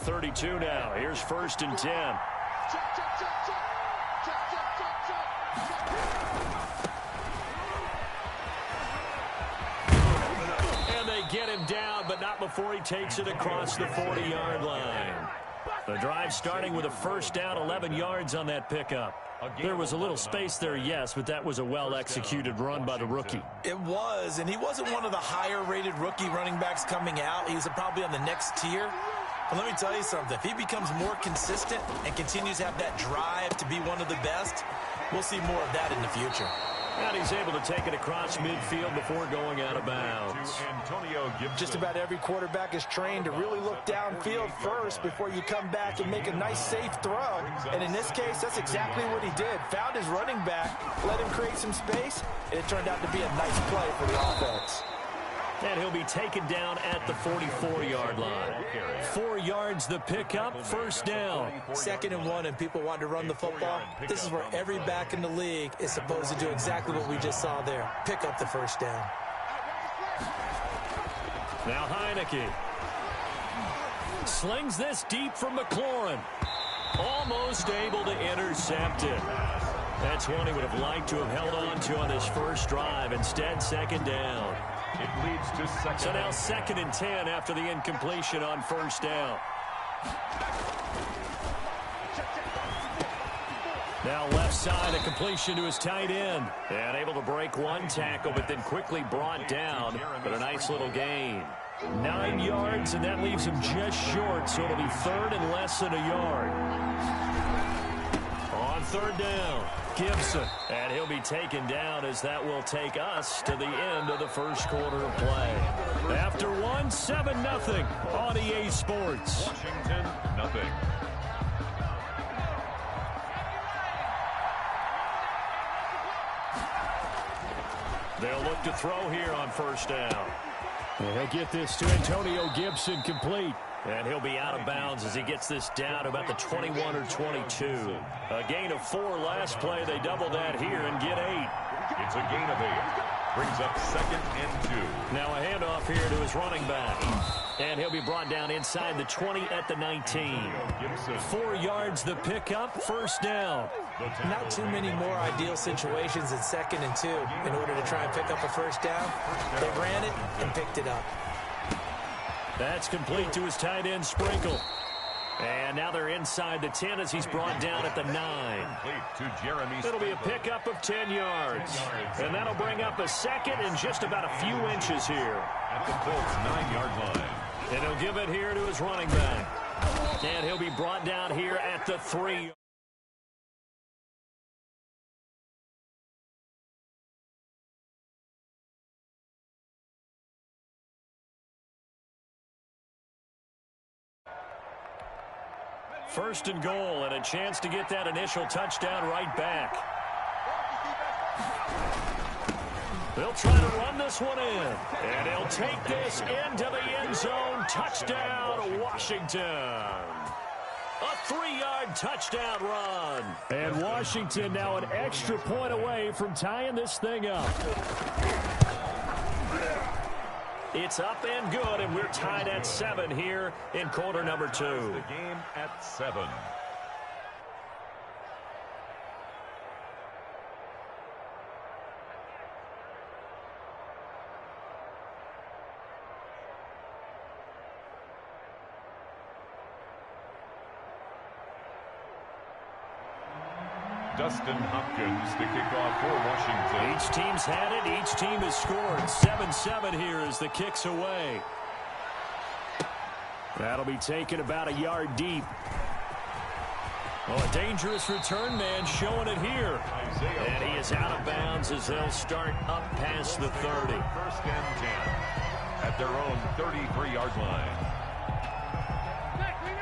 32 now. Here's 1st and 10. And they get him down, but not before he takes it across the 40-yard line. The drive starting with a 1st down, 11 yards on that pickup. There was a little space there, yes, but that was a well-executed run by the rookie. It was, and he wasn't one of the higher-rated rookie running backs coming out. He was probably on the next tier. But let me tell you something. If he becomes more consistent and continues to have that drive to be one of the best, we'll see more of that in the future. And he's able to take it across midfield before going out of bounds. Just about every quarterback is trained to really look downfield first before you come back and make a nice, safe throw. And in this case, that's exactly what he did. Found his running back, let him create some space, and it turned out to be a nice play for the offense. And he'll be taken down at the 44-yard line. 4 yards the pickup, 1st down. 2nd and 1, and people want to run the football. This is where every back in the league is supposed to do exactly what we just saw there. Pick up the 1st down. Now Heineke slings this deep from McLaurin. Almost able to intercept it. That's one he would have liked to have held on to on his first drive. Instead, 2nd down. It leads to 2nd. So now 2nd and 10 after the incompletion on 1st down. Now left side, a completion to his tight end. And able to break one tackle, but then quickly brought down. But a nice little gain. 9 yards, and that leaves him just short. So it'll be 3rd and less than a yard. On 3rd down, Gibson. And he'll be taken down as that will take us to the end of the first quarter of play. After 1, 7-0 on EA Sports. Washington, nothing. They'll look to throw here on 1st down. And he'll get this to Antonio Gibson complete. And he'll be out of bounds as he gets this down to about the 21 or 22. A gain of 4 last play. They double that here and get 8. It's a gain of 8. Brings up 2nd and 2. Now a handoff here to his running back. And he'll be brought down inside the 20 at the 19. 4 yards the pickup, 1st down. Not too many more ideal situations in 2nd and 2 in order to try and pick up a 1st down. They ran it and picked it up. That's complete to his tight end, Sprinkle. And now they're inside the 10 as he's brought down at the 9. It'll be a pickup of 10 yards. And that'll bring up a 2nd and just about a few inches here. At the Colts 9-yard line. And he'll give it here to his running back. And he'll be brought down here at the 3. First and goal, and a chance to get that initial touchdown right back. They'll try to run this one in, and he'll take this into the end zone. Touchdown, Washington. A 3-yard touchdown run. And Washington now an extra point away from tying this thing up. It's up and good, and we're tied at 7 here in quarter number 2. The game at 7. Dustin Hopkins to kick off for Washington. Each team's had it. Each team has scored. 7-7 here as the kick's away. That'll be taken about a yard deep. Oh, a dangerous return man showing it here. And he is out of bounds as they'll start up past the 30. 1st and 10 at their own 33-yard line.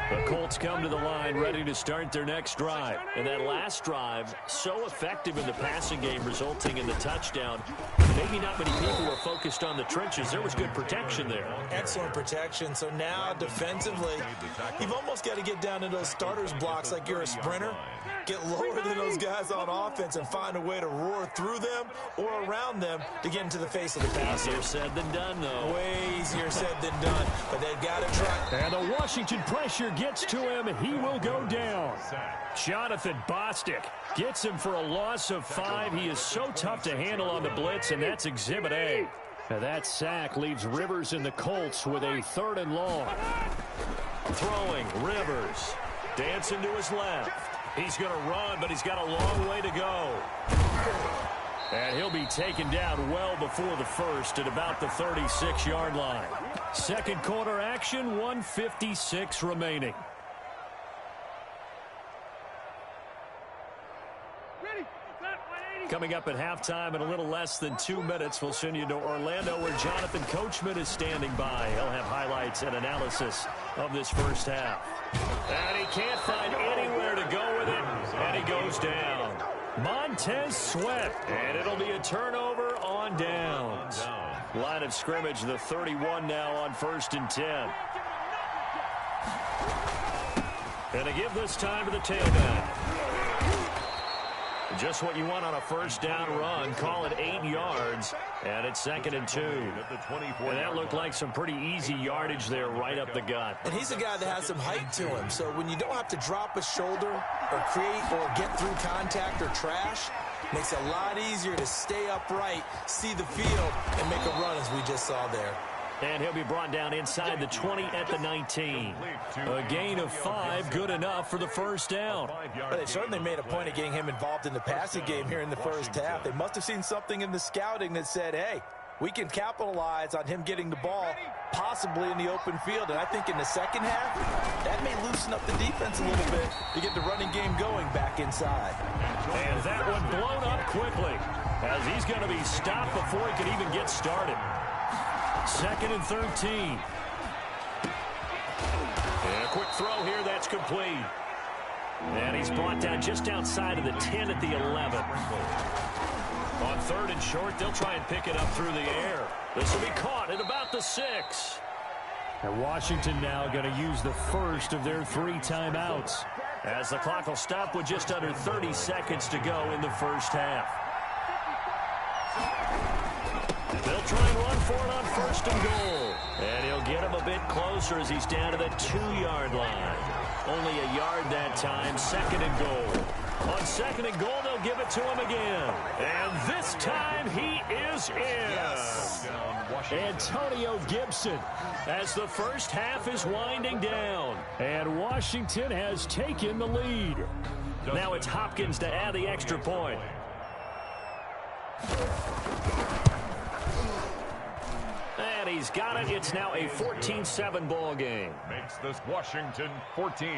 The Colts come to the line ready to start their next drive. And that last drive, so effective in the passing game, resulting in the touchdown. Maybe not many people were focused on the trenches. There was good protection there. Excellent protection. So now defensively, you've almost got to get down to those starters blocks like you're a sprinter get lower than those guys on offense and find a way to roar through them or around them to get into the face of the passer. Easier said than done, though. Way easier said than done, but they've got to try. And the Washington pressure gets to him, and he will go down. Jonathan Bostic gets him for a loss of 5. He is so tough to handle on the blitz, and that's Exhibit A. Now that sack leaves Rivers and the Colts with a 3rd and long. Throwing, Rivers. Dancing to his left. He's going to run, but he's got a long way to go. And he'll be taken down well before the first at about the 36-yard line. Second quarter action, 1:56 remaining. Coming up at halftime in a little less than 2 minutes, we'll send you to Orlando where Jonathan Coachman is standing by. He'll have highlights and analysis of this first half. And he can't find anywhere to go with it, and he goes down. Montez Sweat, and it'll be a turnover on downs. Line of scrimmage, the 31 now on 1st and 10. And to give this time to the tailback. Just what you want on a first down run. Call it 8 yards, and it's 2nd and 2. And that looked like some pretty easy yardage there right up the gut. And he's a guy that has some height to him, so when you don't have to drop a shoulder or create or get through contact or trash, makes it a lot easier to stay upright, see the field, and make a run as we just saw there. And he'll be brought down inside the 20 at the 19. A gain of 5, good enough for the first down. But they certainly made a point of getting him involved in the passing game here in the first half. They must have seen something in the scouting that said, hey, we can capitalize on him getting the ball possibly in the open field. And I think in the second half, that may loosen up the defense a little bit to get the running game going back inside. And that one blown up quickly as he's going to be stopped before he could even get started. 2nd and 13. And a quick throw here, that's complete. And he's brought down just outside of the 10 at the 11. On 3rd and short, they'll try and pick it up through the air. This will be caught at about the 6. And Washington now going to use the first of their 3 timeouts, as the clock will stop with just under 30 seconds to go in the first half. They'll try and run for it on 1st and goal. And he'll get him a bit closer as he's down to the 2-yard line. Only a yard that time, 2nd and goal. On 2nd and goal, they'll give it to him again. And this time he is in. Yes. Antonio Gibson, as the first half is winding down. And Washington has taken the lead. Now it's Hopkins to add the extra point. And he's got it. It's now a 14-7 ball game. Makes this Washington 14,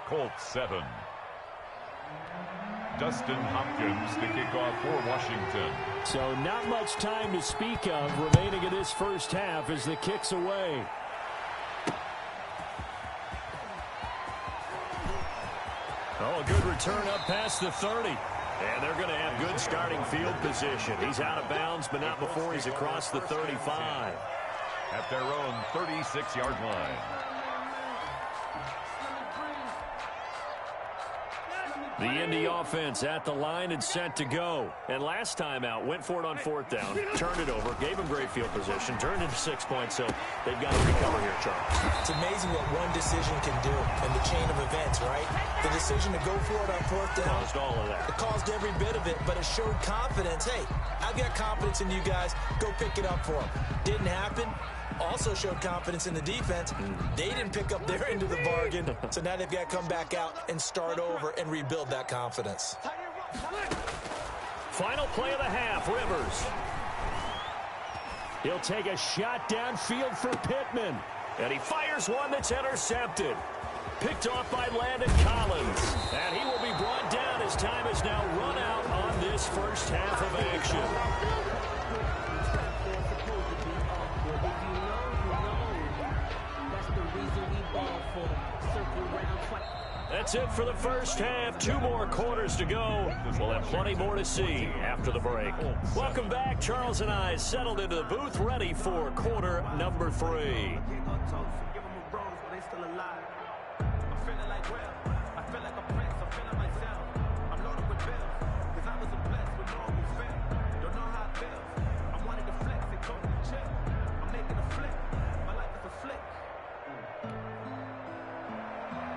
Colts 7. Dustin Hopkins to kick off for Washington. So not much time to speak of remaining in this first half as the kick's away. Oh, a good return up past the 30. And they're going to have good starting field position. He's out of bounds, but not before he's across the 35. At their own 36-yard line. The Indy offense at the line and set to go. And last time out, went for it on 4th down, turned it over, gave him great field position, turned into 6 points, so they've got to recover here, Charles. It's amazing what one decision can do in the chain of events, right? The decision to go for it on 4th down. Caused all of that. It caused every bit of it, but it showed confidence. Hey, I've got confidence in you guys. Go pick it up for them. Didn't happen. Also showed confidence in the defense. They didn't pick up their end of the bargain, so now they've got to come back out and start over and rebuild that confidence. Final play of the half, Rivers. He'll take a shot downfield for Pittman. And he fires one that's intercepted. Picked off by Landon Collins. And he will be brought down as time has now run out on this first half of action. That's it for the first half. 2 more quarters to go. We'll have plenty more to see after the break. Welcome back. Charles and I settled into the booth, ready for quarter number 3.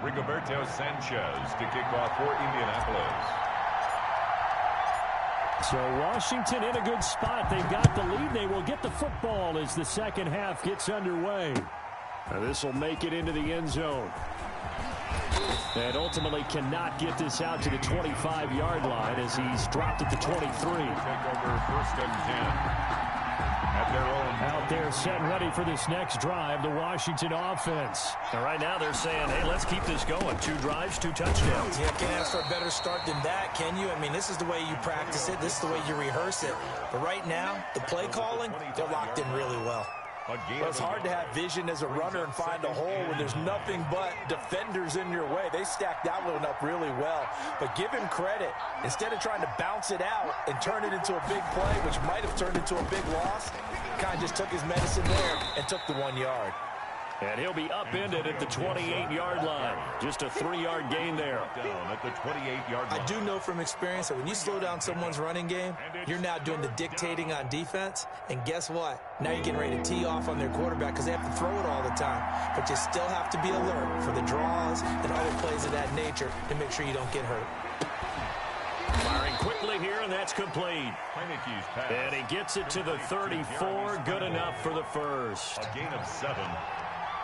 Rigoberto Sanchez to kick off for Indianapolis. So Washington in a good spot. They've got the lead. They will get the football as the second half gets underway. This will make it into the end zone. And ultimately cannot get this out to the 25-yard line as he's dropped at the 23. Take over 1st and 10. At their own. Out there set and ready for this next drive, the Washington offense. And right now they're saying, hey, let's keep this going. 2 drives, 2 touchdowns. Yeah, can't ask for a better start than that, can you? I mean, this is the way you practice it. This is the way you rehearse it. But right now, the play calling, they're locked in really well. Well, it's hard to have vision as a runner and find a hole when there's nothing but defenders in your way. They stacked that one up really well. But give him credit. Instead of trying to bounce it out and turn it into a big play, which might have turned into a big loss, kind of just took his medicine there and took the 1 yard. And he'll be upended at the 28-yard line. Just a 3-yard gain there. Down at the 28-yard line. I do know from experience that when you slow down someone's running game, you're now doing the dictating on defense. And guess what? Now you're getting ready to tee off on their quarterback because they have to throw it all the time. But you still have to be alert for the draws and other plays of that nature to make sure you don't get hurt. Firing quickly here, and that's complete. And he gets it to the 34. Good enough for the first. A gain of 7.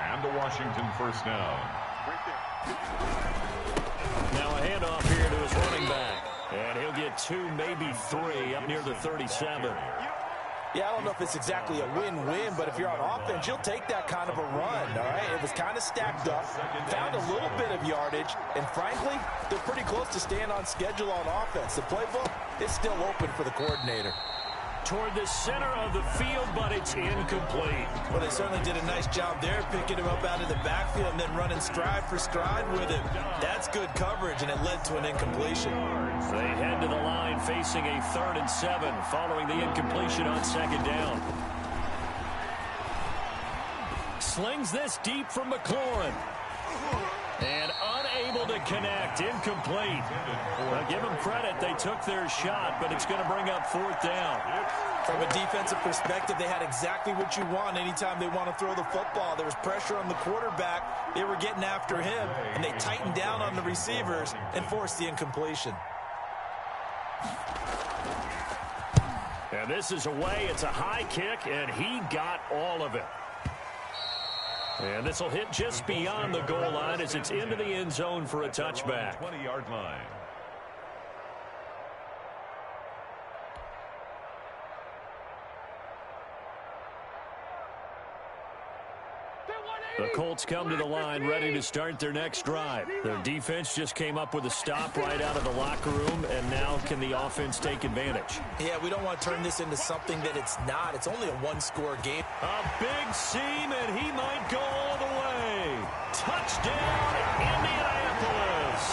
And the Washington first down. Now a handoff here to his running back. And he'll get 2, maybe 3 up near the 37. Yeah, I don't know if it's exactly a win-win, but if you're on offense, you'll take that kind of a run, all right? It was kind of stacked up, found a little bit of yardage, and frankly, they're pretty close to staying on schedule on offense. The playbook is still open for the coordinator. Toward the center of the field, but it's incomplete. Well, they certainly did a nice job there, picking him up out of the backfield and then running stride for stride with him. That's good coverage, and it led to an incompletion. They head to the line facing a 3rd and 7 following the incompletion on 2nd down. Slings this deep from McLaurin. And unable to connect. Incomplete. Now, give them credit. They took their shot, but it's going to bring up 4th down. From a defensive perspective, they had exactly what you want anytime they want to throw the football. There was pressure on the quarterback. They were getting after him, and they tightened down on the receivers and forced the incompletion. And this is away. It's a high kick, and he got all of it. And this will hit just beyond the goal line as it's into the end zone for a touchback. 20-yard line. The Colts come to the line ready to start their next drive. Their defense just came up with a stop right out of the locker room, and now can the offense take advantage? Yeah, we don't want to turn this into something that it's not. It's only a 1-score game. A big seam, and he might go all the way. Touchdown, Indianapolis.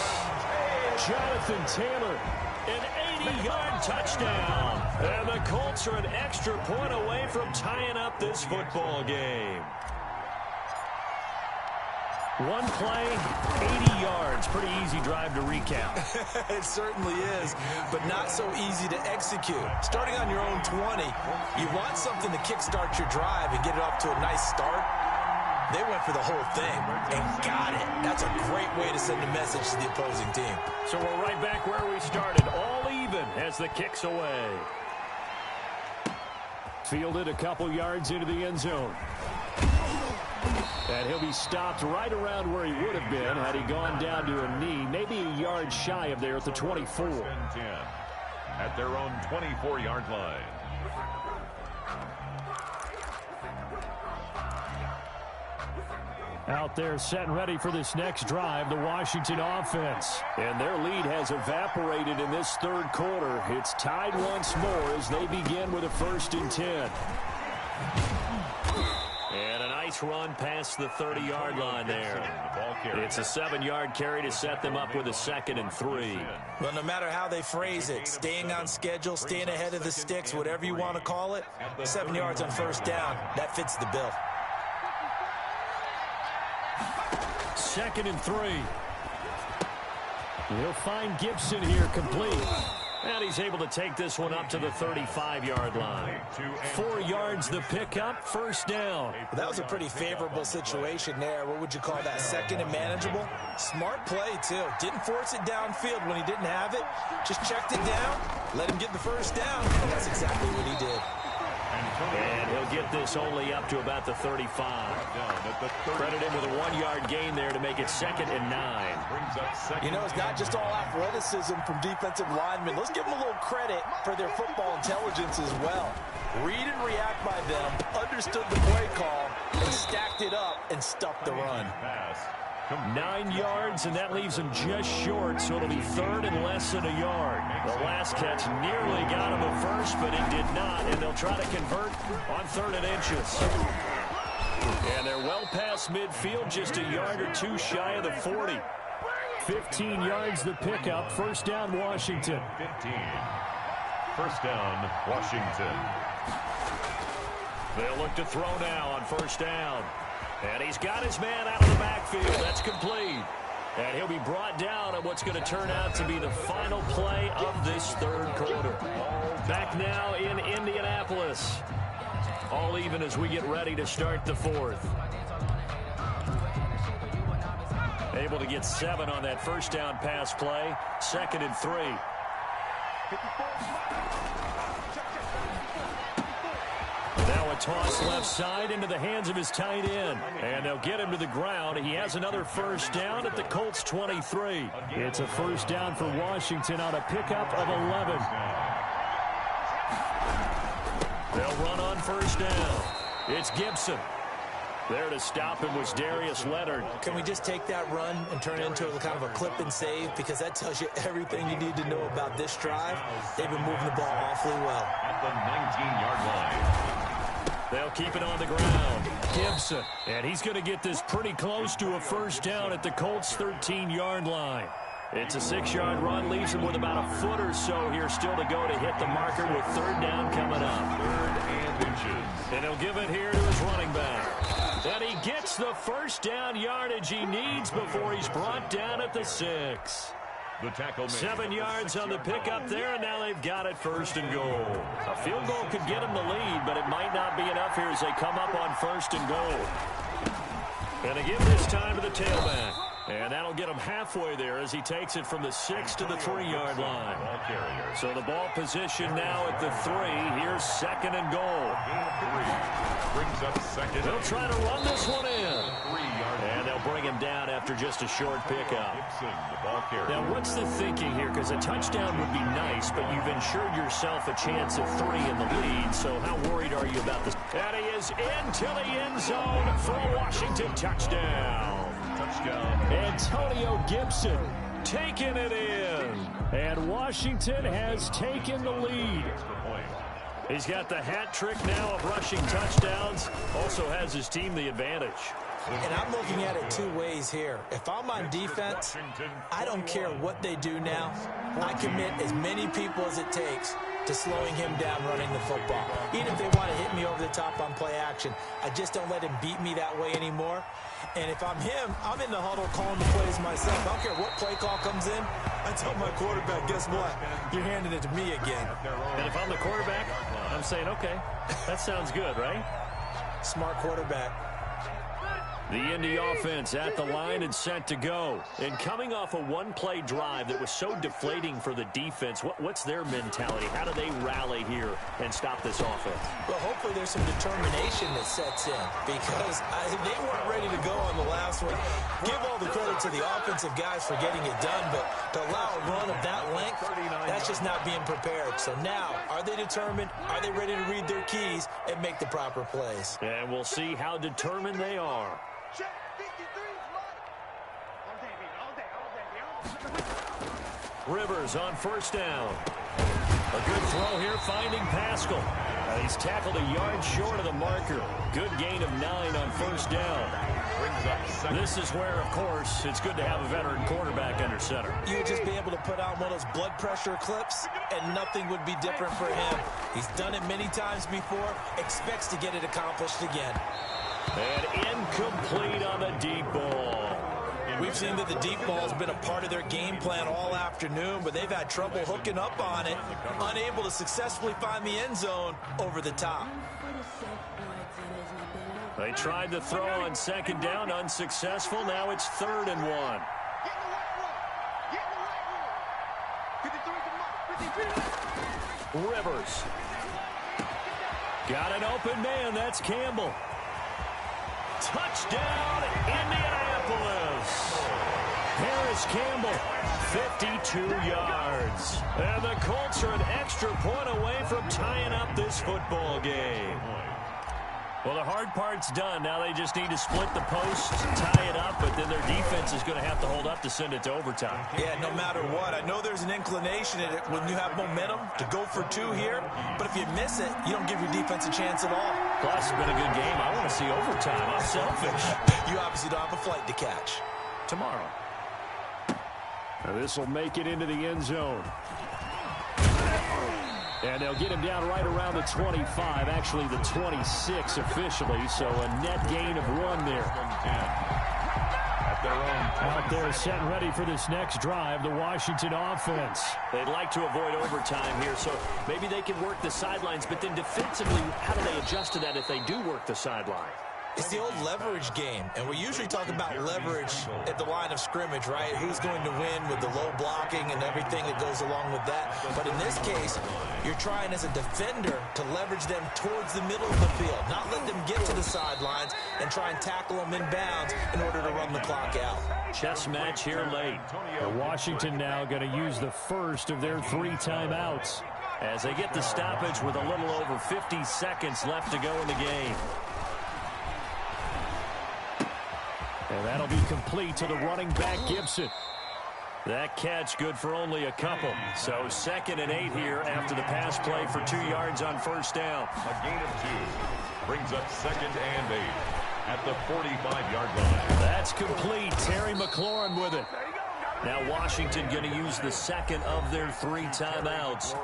Jonathan Taylor, an 80-yard touchdown. And the Colts are an extra point away from tying up this football game. One play, 80 yards. Pretty easy drive to recap. It certainly is, but not so easy to execute. Starting on your own 20, you want something to kickstart your drive and get it off to a nice start. They went for the whole thing and got it. That's a great way to send a message to the opposing team. So we're right back where we started, all even as the kick's away. Fielded a couple yards into the end zone. And he'll be stopped right around where he would have been had he gone down to a knee, maybe a yard shy of there at the 24. 10 at their own 24-yard line. Out there set and ready for this next drive, the Washington offense. And their lead has evaporated in this 3rd quarter. It's tied once more as they begin with a 1st and 10. And a nice run past the 30-yard line there. It's a 7-yard carry to set them up with a 2nd and 3. Well, no matter how they phrase it, staying on schedule, staying ahead of the sticks, whatever you want to call it, 7 yards on 1st down, that fits the bill. 2nd and 3. He'll find Gibson here complete. And he's able to take this one up to the 35-yard line. 4 yards the pickup, first down. That was a pretty favorable situation there. What would you call that, second and manageable? Smart play, too. Didn't force it downfield when he didn't have it. Just checked it down, let him get the first down, and that's exactly what he did. And he'll get this only up to about the 35. Credit him with a 1-yard gain there to make it 2nd and 9. You know, it's not just all athleticism from defensive linemen. Let's give them a little credit for their football intelligence as well. Read and react by them, understood the play call, and stacked it up and stuffed the run. 9 yards, and that leaves him just short, so it'll be 3rd and less than a yard. The last catch nearly got him a first, but it did not, and they'll try to convert on 3rd and inches. And they're well past midfield, just a yard or 2 shy of the 40. 15 yards the pickup, first down Washington. 15. First down, Washington. They'll look to throw now on first down. And he's got his man out of the backfield. That's complete. And he'll be brought down on what's going to turn out to be the final play of this 3rd quarter. Back now in Indianapolis. All even as we get ready to start the 4th. Able to get 7 on that first down pass play. 2nd and 3. Now a toss left side into the hands of his tight end. And they'll get him to the ground. He has another first down at the Colts 23. It's a first down for Washington on a pickup of 11. They'll run on first down. It's Gibson. There to stop him was Darius Leonard. Can we just take that run and turn it into kind of a clip and save? Because that tells you everything you need to know about this drive. They've been moving the ball awfully well. At the 19-yard line. They'll keep it on the ground. Gibson. And he's going to get this pretty close to a first down at the Colts 13-yard line. It's a 6-yard run, leaves him with about a foot or so here still to go to hit the marker with 3rd down coming up. 3rd and inches. And he'll give it here to his running back. And he gets the first down yardage he needs before he's brought down at the 6. The tackle 7 yards on the pickup there, and now they've got it 1st and goal. A field goal could get them the lead, but it might not be enough here as they come up on 1st and goal. And they give this time to the tailback. And that'll get him halfway there as he takes it from the 6 to the 3-yard line. So the ball position now at the 3. Here's 2nd and goal. Brings up 2nd. They'll try to run this one in. And they'll bring him down after just a short pickup. Now, what's the thinking here? Because a touchdown would be nice, but you've ensured yourself a chance of 3 in the lead. So how worried are you about this? And he is into the end zone for a Washington touchdown. Antonio Gibson taking it in. And Washington has taken the lead. He's got the hat trick now of rushing touchdowns. Also has his team the advantage. And I'm looking at it 2 ways here. If I'm on defense, I don't care what they do now. I commit as many people as it takes to slowing him down running the football. Even if they want to hit me over the top on play action, I just don't let him beat me that way anymore. And if I'm him, I'm in the huddle calling the plays myself. I don't care what play call comes in. I tell my quarterback, guess what? You're handing it to me again. And if I'm the quarterback, I'm saying, okay, that sounds good, right? Smart quarterback. The Indy offense at the line and set to go. And coming off a one-play drive that was so deflating for the defense, what's their mentality? How do they rally here and stop this offense? Well, hopefully there's some determination that sets in because they weren't ready to go on the last one. Give all the credit to the offensive guys for getting it done, but to allow a run of that length, that's just not being prepared. So now, are they determined? Are they ready to read their keys and make the proper plays? And we'll see how determined they are. Rivers on first down. A good throw here, finding Pascal. He's tackled a yard short of the marker. Good gain of 9 on first down. This is where, of course, it's good to have a veteran quarterback under center. You would just be able to put on one of those blood pressure clips, and nothing would be different for him. He's done it many times before, expects to get it accomplished again. And incomplete on the deep ball. We've seen that the deep ball has been a part of their game plan all afternoon, but they've had trouble hooking up on it, unable to successfully find the end zone over the top. They tried to throw on second down, unsuccessful. Now it's 3rd and 1. Rivers. Got an open man. That's Campbell. Touchdown, Indianapolis. Harris Campbell, 52 yards. And the Colts are an extra point away from tying up this football game. Well, the hard part's done. Now they just need to split the post, tie it up, but then their defense is going to have to hold up to send it to overtime. Yeah, no matter what. I know there's an inclination in it when you have momentum to go for 2 here, but if you miss it, you don't give your defense a chance at all. Plus, it's been a good game. I want to see overtime. I'm selfish. You obviously don't have a flight to catch. Tomorrow. Now this will make it into the end zone. And they'll get him down right around the 25, actually the 26 officially, so a net gain of 1 there. Out there set and ready for this next drive, the Washington offense. They'd like to avoid overtime here, so maybe they can work the sidelines, but then defensively, how do they adjust to that if they do work the sideline? It's the old leverage game, and we usually talk about leverage at the line of scrimmage, right? Who's going to win with the low blocking and everything that goes along with that. But in this case, you're trying as a defender to leverage them towards the middle of the field, not let them get to the sidelines and try and tackle them in bounds in order to run the clock out. Chess match here late. Washington now going to use the first of their 3 timeouts as they get the stoppage with a little over 50 seconds left to go in the game. And that'll be complete to the running back, Gibson. That catch good for only a couple. So 2nd and 8 here after the pass play for 2 yards on first down. A gain of 2 brings up 2nd and 8 at the 45-yard line. That's complete. Terry McLaurin with it. Now Washington going to use the 2nd of their 3 timeouts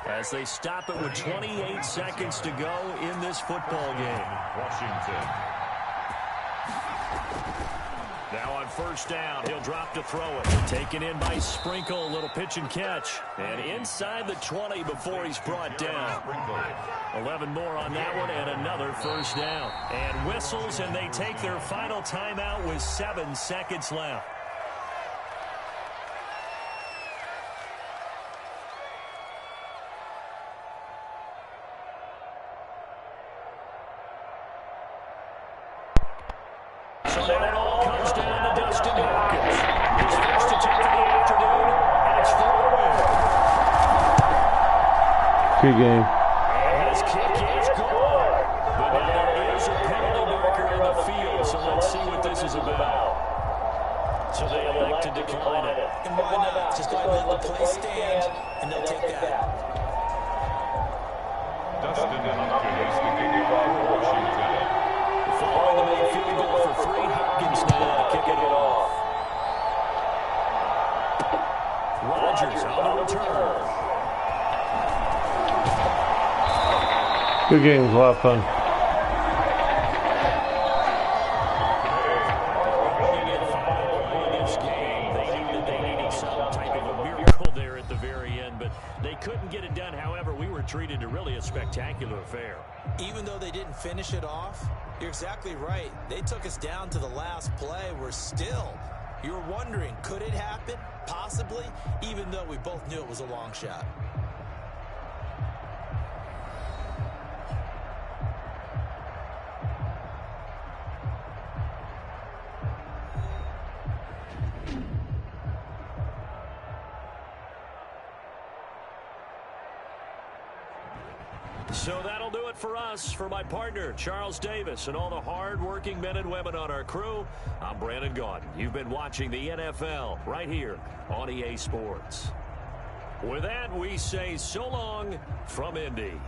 as they stop it with 28 seconds to go in this football game. Washington. Now on first down, he'll drop to throw it. Taken in by Sprinkle, a little pitch and catch. And inside the 20 before he's brought down. 11 more on that one and another first down. And whistles, and they take their final timeout with 7 seconds left. So now it all comes down to Dustin Hopkins. His first attempt of the afternoon, and it's for a win. Good game. And his kick is good. But now there is a penalty marker on the field, so let's see what this is about. So they elect to decline it. And why not? Just go ahead and let the play stand, and they'll take that. Dustin Hopkins, the kicking ball for Washington. Following the main field goal for 3, Hopkins now to kick it off. Rodgers on the return. Good game. It was a lot of fun. This game, they knew that they needed some type of a miracle there at the very end, but they couldn't get it done. However, we were treated to really a spectacular affair. Even though they didn't finish it off, you're exactly right. They took us down to the last play. We're still, you're wondering, could it happen? Possibly, even though we both knew it was a long shot. So that'll do it for us. For my partner, Charles Davis, and all the hard-working men and women on our crew, I'm Brandon Gaudin. You've been watching the NFL right here on EA Sports. With that, we say so long from Indy.